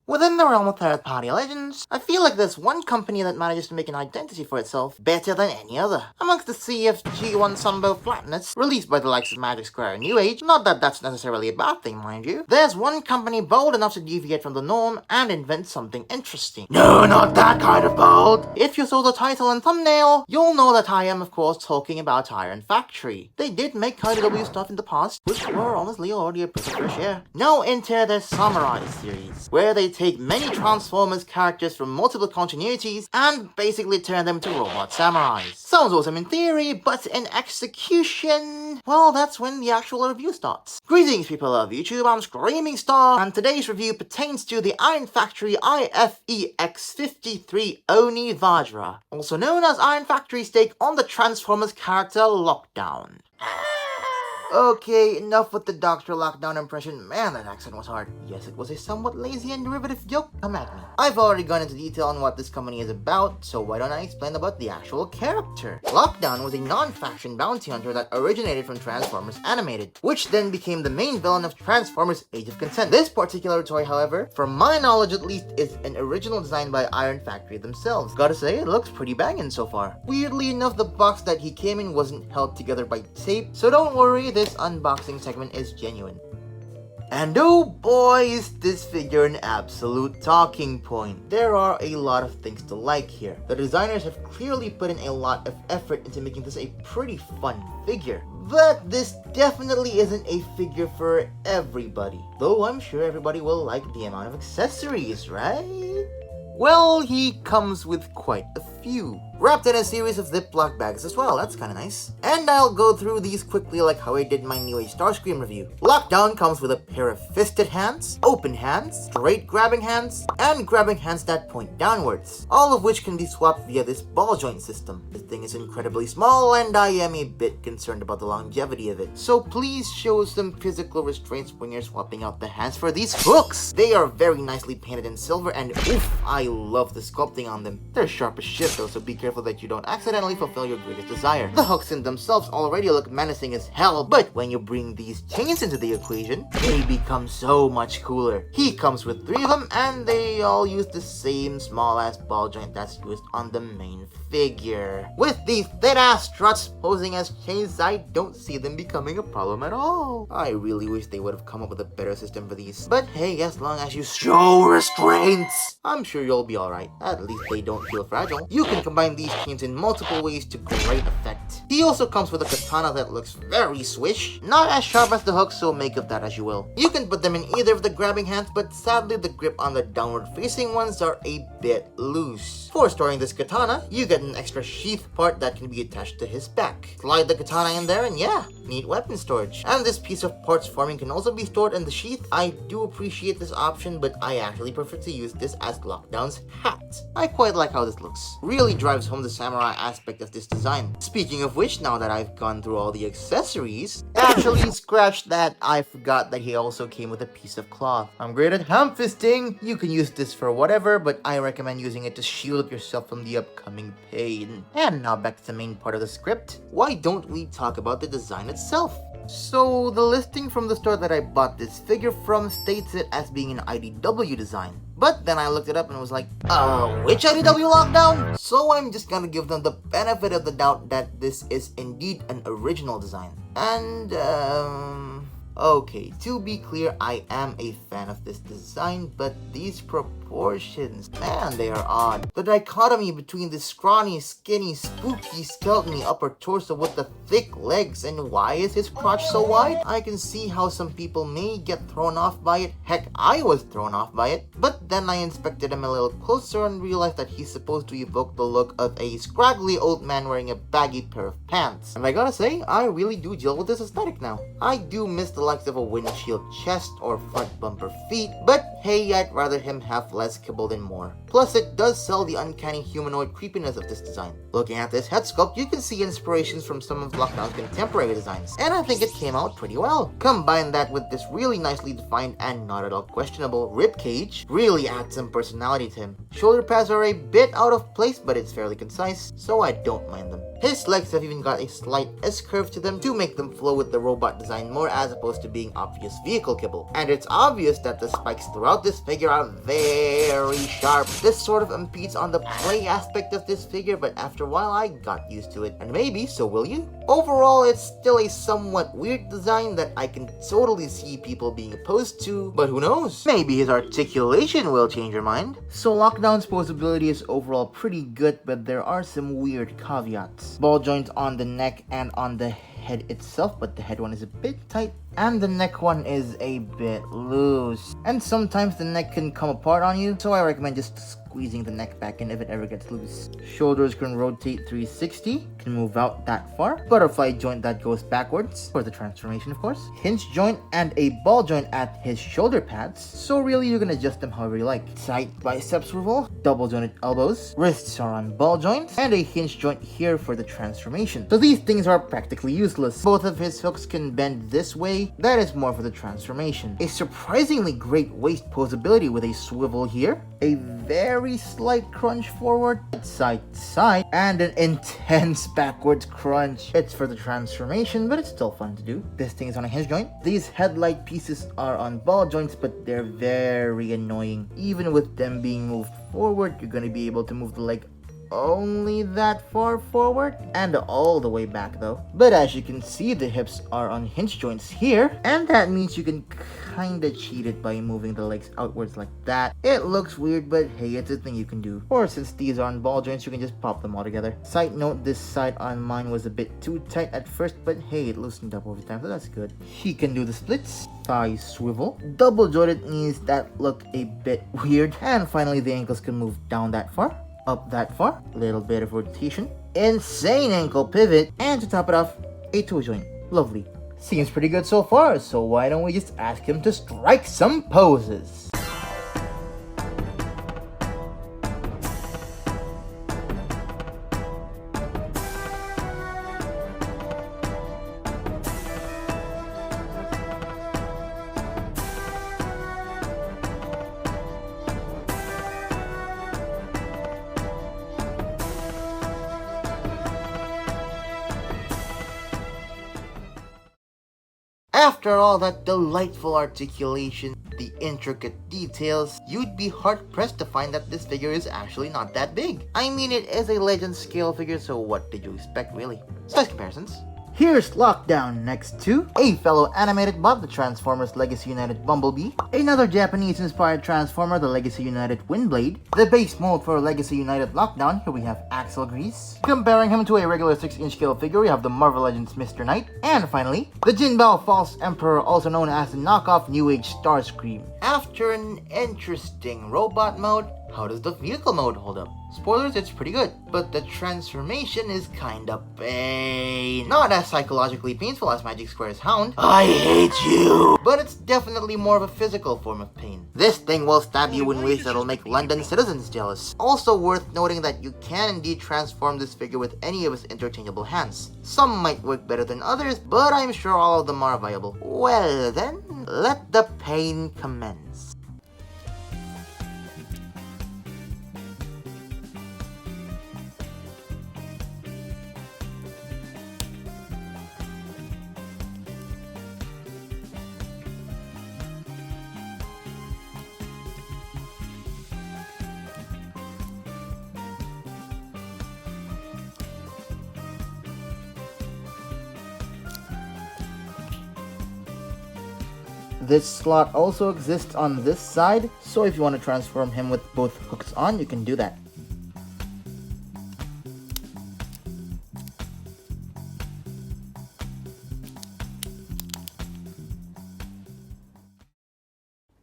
Within the realm of third-party legends, I feel like there's one company that manages to make an identity for itself better than any other. Amongst the sea of G1 Sunbow flatness, released by the likes of Magic Square and New Age, not that that's necessarily a bad thing, mind you, there's one company bold enough to deviate from the norm and invent something interesting. No, not that kind of bold! If you saw the title and thumbnail, you'll know that I am, of course, talking about Iron Factory. They did make IDW stuff in the past, which were honestly already a breath of fresh air. Now enter their Samurai series, where they take many Transformers characters from multiple continuities and basically turn them into robot samurais. Sounds awesome in theory, but in execution, well, that's when the actual review starts. Greetings people of YouTube, I'm Screaming Star, and today's review pertains to the Iron Factory IFEX53 Oni Vajra, also known as Iron Factory's take on the Transformers character Lockdown. Okay, enough with the Dr. Lockdown impression. Man, that accent was hard. Yes, it was a somewhat lazy and derivative joke. Come at me. I've already gone into detail on what this company is about, so why don't I explain about the actual character? Lockdown was a non-faction bounty hunter that originated from Transformers Animated, which then became the main villain of Transformers Age of Consent. This particular toy, however, from my knowledge at least, is an original design by Iron Factory themselves. Gotta say, it looks pretty banging so far. Weirdly enough, the box that he came in wasn't held together by tape, so don't worry, this unboxing segment is genuine. And oh boy, is this figure an absolute talking point. There are a lot of things to like here. The designers have clearly put in a lot of effort into making this a pretty fun figure. But this definitely isn't a figure for everybody. Though I'm sure everybody will like the amount of accessories, right? Well, he comes with quite a few. Wrapped in a series of Ziploc bags as well, that's kinda nice. And I'll go through these quickly like how I did my New Age Starscream review. Lockdown comes with a pair of fisted hands, open hands, straight grabbing hands, and grabbing hands that point downwards, all of which can be swapped via this ball joint system. This thing is incredibly small and I am a bit concerned about the longevity of it, so please show some physical restraints when you're swapping out the hands for these hooks. They are very nicely painted in silver and oof, I love the sculpting on them. They're sharp as shit though, so be careful that you don't accidentally fulfill your greatest desire. The hooks in themselves already look menacing as hell, but when you bring these chains into the equation, they become so much cooler. He comes with 3 of them, and they all use the same small-ass ball joint that's used on the main figure. With these thin-ass struts posing as chains, I don't see them becoming a problem at all. I really wish they would have come up with a better system for these. But hey, as long as you show restraints, I'm sure you'll be alright. At least they don't feel fragile. You can combine these chains in multiple ways to great effect. He also comes with a katana that looks very swish. Not as sharp as the hook, so make of that as you will. You can put them in either of the grabbing hands, but sadly the grip on the downward facing ones are a bit loose. For storing this katana, you get an extra sheath part that can be attached to his back. Slide the katana in there and yeah, neat weapon storage. And this piece of parts forming can also be stored in the sheath. I do appreciate this option, but I actually prefer to use this as Lockdown's hat. I quite like how this looks. Really drives home the samurai aspect of this design. Speaking of which, now that I've gone through all the accessories, actually scratch that, I forgot that he also came with a piece of cloth. I'm great at ham fisting. You can use this for whatever, but I recommend using it to shield yourself from the upcoming pain. And now back to the main part of the script. Why don't we talk about the design itself? So, the listing from the store that I bought this figure from states it as being an IDW design. But then I looked it up and was like, which IDW Lockdown? So I'm just gonna give them the benefit of the doubt that this is indeed an original design. And, okay, to be clear, I am a fan of this design, but these proportions, man, they are odd. The dichotomy between the scrawny, skinny, spooky, skeleton upper torso with the thick legs, and why is his crotch so wide? I can see how some people may get thrown off by it. Heck, I was thrown off by it. But then I inspected him a little closer and realized that he's supposed to evoke the look of a scraggly old man wearing a baggy pair of pants. And I gotta say, I really do gel with this aesthetic now. I do miss the likes of a windshield chest or front bumper feet, but hey, I'd rather him have less kibble than more. Plus, it does sell the uncanny humanoid creepiness of this design. Looking at this head sculpt, you can see inspirations from some of Lockdown's contemporary designs, and I think it came out pretty well. Combine that with this really nicely defined and not at all questionable ribcage, really adds some personality to him. Shoulder pads are a bit out of place, but it's fairly concise, so I don't mind them. His legs have even got a slight S-curve to them to make them flow with the robot design more as opposed opposed to being obvious vehicle kibble. And it's obvious that the spikes throughout this figure are very sharp. This sort of impedes on the play aspect of this figure, but after a while I got used to it, and maybe so will you. Overall, it's still a somewhat weird design that I can totally see people being opposed to, but who knows? Maybe his articulation will change your mind. So Lockdown's posability is overall pretty good, but there are some weird caveats. Ball joints on the neck and on the head itself, but the head one is a bit tight and the neck one is a bit loose. And sometimes the neck can come apart on you, so I recommend just squeezing the neck back in if it ever gets loose. Shoulders can rotate 360, can move out that far. Butterfly joint that goes backwards for the transformation, of course. Hinge joint and a ball joint at his shoulder pads, so really you can adjust them however you like. Tight bicep swivel, double jointed elbows, wrists are on ball joints, and a hinge joint here for the transformation. So these things are practically useless. Both of his hooks can bend this way, that is more for the transformation. A surprisingly great waist posability with a swivel here, a very slight crunch forward, side to side, and an intense backwards crunch. It's for the transformation, but it's still fun to do. This thing is on a hinge joint. These headlight pieces are on ball joints, but they're very annoying. Even with them being moved forward, you're gonna be able to move the leg only that far forward and all the way back though. But as you can see, the hips are on hinge joints here, and that means you can kinda cheat it by moving the legs outwards like that. It looks weird, but hey, it's a thing you can do. Or since these are on ball joints, you can just pop them all together. Side note, this side on mine was a bit too tight at first, but hey, it loosened up over time, so that's good. He can do the splits, thigh swivel, double jointed knees that look a bit weird, and finally the ankles can move down that far, up that far, little bit of rotation, insane ankle pivot, and to top it off, a toe joint. Lovely. Seems pretty good so far, so why don't we just ask him to strike some poses? After all that delightful articulation, the intricate details, you'd be hard-pressed to find that this figure is actually not that big. I mean, it is a legend scale figure, so what did you expect really? Size comparisons. Here's Lockdown next to a fellow animated bot, the Transformers Legacy United Bumblebee, another Japanese-inspired Transformer, the Legacy United Windblade, the base mold for Legacy United Lockdown, here we have Axel Grease. Comparing him to a regular 6-inch scale figure, we have the Marvel Legends Mr. Knight, and finally, the Jinbao False Emperor, also known as the knockoff New Age Starscream. After an interesting robot mode, how does the vehicle mode hold up? Spoilers, it's pretty good, but the transformation is kinda pain. Not as psychologically painful as Magic Square's Hound. I hate you! But it's definitely more of a physical form of pain. This thing will stab you in ways that'll make London citizens jealous. Also worth noting that you can indeed transform this figure with any of its interchangeable hands. Some might work better than others, but I'm sure all of them are viable. Well then, let the pain commence. This slot also exists on this side, so if you want to transform him with both hooks on, you can do that.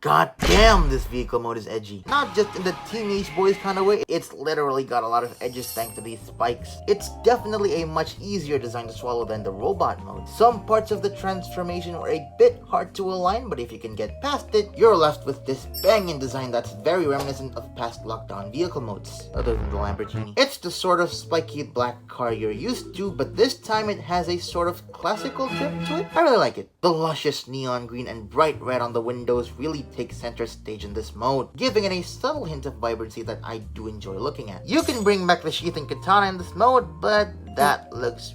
God damn, this vehicle mode is edgy. Not just in the teenage boys kind of way, it's literally got a lot of edges thanks to these spikes. It's definitely a much easier design to swallow than the robot mode. Some parts of the transformation are a bit hard to align, but if you can get past it, you're left with this banging design that's very reminiscent of past Lockdown vehicle modes, other than the Lamborghini. It's the sort of spiky black car you're used to, but this time it has a sort of classical trip to it. I really like it. The luscious neon green and bright red on the windows really take center stage in this mode, giving it a subtle hint of vibrancy that I do enjoy looking at. You can bring back the sheath and katana in this mode, but that looks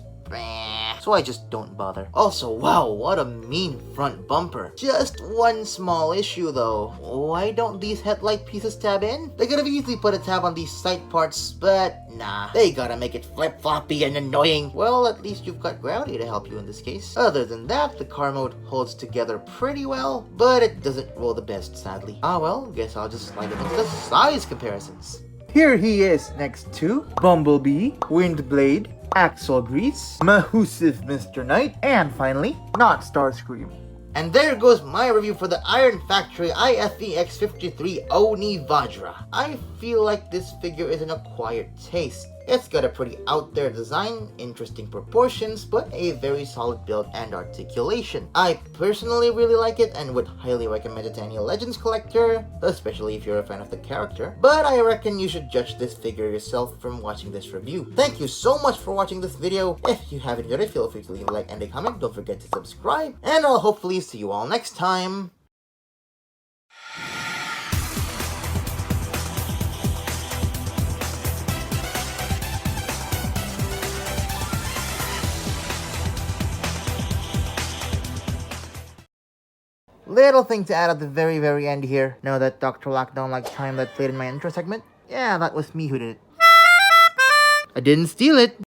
so I just don't bother. Also, wow, what a mean front bumper. Just one small issue though. Why don't these headlight pieces tab in? They could have easily put a tab on these side parts, but nah, they gotta make it flip-floppy and annoying. Well, at least you've got gravity to help you in this case. Other than that, the car mode holds together pretty well, but it doesn't roll the best, sadly. Ah well, guess I'll just slide it into the size comparisons. Here he is next to Bumblebee, Windblade, Axle Grease, Mahusive Mr. Knight, and finally, not Starscream. And there goes my review for the Iron Factory IFEX53 Oni Vajra. I feel like this figure is an acquired taste. It's got a pretty out there design, interesting proportions, but a very solid build and articulation. I personally really like it and would highly recommend it to any Legends collector, especially if you're a fan of the character. But I reckon you should judge this figure yourself from watching this review. Thank you so much for watching this video. If you have enjoyed it, feel free to leave a like and a comment. Don't forget to subscribe, and I'll hopefully see you all next time. Little thing to add at the very end here. Know that Dr. Lockdown like time that played in my intro segment? Yeah, that was me who did it. I didn't steal it.